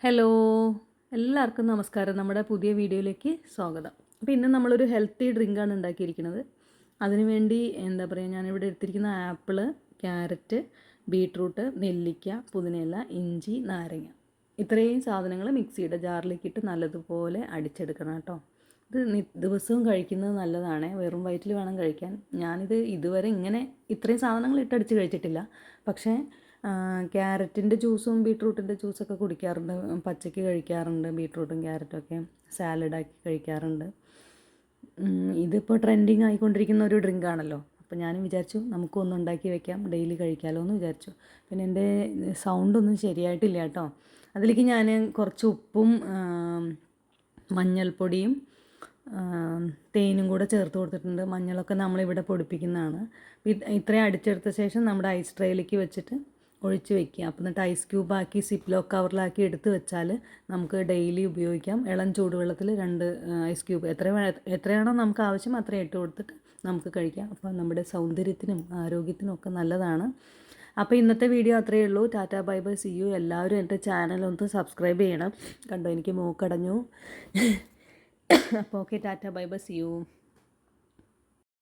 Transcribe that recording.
Hello, എല്ലാവർക്കും നമസ്കാരം. നമ്മുടെ പുതിയ വീഡിയോയിലേക്ക് സ്വാഗതം. അപ്പോൾ ഇന്ന് നമ്മളൊരു ഹെൽത്തി ഡ്രിങ്കാണ് ഉണ്ടാക്കിയിരിക്കുന്നത്. അതിനുവേണ്ടി എന്താ പറയുക, ഞാനിവിടെ എടുത്തിരിക്കുന്ന ആപ്പിള്, ക്യാരറ്റ്, ബീട്രൂട്ട്, നെല്ലിക്ക, പുതിനയില, ഇഞ്ചി, നാരങ്ങ, ഇത്രയും സാധനങ്ങൾ മിക്സിയുടെ ജാറിലേക്ക് ഇട്ട് നല്ലതുപോലെ അടിച്ചെടുക്കണം കേട്ടോ. ഇത് ദിവസവും കഴിക്കുന്നത് നല്ലതാണ്, വെറും വയറ്റിൽ വേണം കഴിക്കാൻ. ഞാനിത് ഇതുവരെ ഇങ്ങനെ ഇത്രയും സാധനങ്ങൾ ഇട്ടടിച്ച് കഴിച്ചിട്ടില്ല. പക്ഷേ ക്യാരറ്റിൻ്റെ ജ്യൂസും ബീട്രൂട്ടിൻ്റെ ജ്യൂസൊക്കെ കുടിക്കാറുണ്ട്, പച്ചയ്ക്ക് കഴിക്കാറുണ്ട്. ബീട്രൂട്ടും ക്യാരറ്റും ഒക്കെ സാലഡാക്കി കഴിക്കാറുണ്ട്. ഇതിപ്പോൾ ട്രെൻഡിങ് ആയിക്കൊണ്ടിരിക്കുന്ന ഒരു ഡ്രിങ്കാണല്ലോ. അപ്പോൾ ഞാനും വിചാരിച്ചു നമുക്കൊന്നും ഉണ്ടാക്കി വെക്കാം, ഡെയിലി കഴിക്കാമല്ലോ എന്ന് വിചാരിച്ചു. പിന്നെ എൻ്റെ സൗണ്ടൊന്നും ശരിയായിട്ടില്ല കേട്ടോ. അതിലേക്ക് ഞാൻ കുറച്ച് ഉപ്പും മഞ്ഞൾപ്പൊടിയും തേനും കൂടെ ചേർത്ത് കൊടുത്തിട്ടുണ്ട്. മഞ്ഞളൊക്കെ നമ്മളിവിടെ പൊടിപ്പിക്കുന്നതാണ്. ഇത്രയും അടിച്ചെടുത്ത ശേഷം നമ്മുടെ ഐസ് ട്രേയിലേക്ക് വെച്ചിട്ട് ഒഴിച്ച് വെക്കുക. അപ്പോൾ എന്നിട്ട് ഐസ് ക്യൂബാക്കി സിപ്ലോക്ക് കവറിലാക്കി എടുത്ത് വെച്ചാൽ നമുക്ക് ഡെയിലി ഉപയോഗിക്കാം. ഇളം ചൂടുവെള്ളത്തിൽ 2 ഐസ് ക്യൂബ് എത്രയാണോ നമുക്ക് ആവശ്യം അത്രയും ഇട്ട് കൊടുത്തിട്ട് നമുക്ക് കഴിക്കാം. അപ്പോൾ നമ്മുടെ സൗന്ദര്യത്തിനും ആരോഗ്യത്തിനും ഒക്കെ നല്ലതാണ്. അപ്പോൾ ഇന്നത്തെ വീഡിയോ അത്രയേ ഉള്ളൂ. Tata bye bye, see you. എല്ലാവരും എൻ്റെ ചാനൽ ഒന്ന് സബ്സ്ക്രൈബ് ചെയ്യണം. കണ്ടോ, എനിക്ക് മൂക്കടഞ്ഞു. അപ്പോൾ okay, tata bye bye, see U.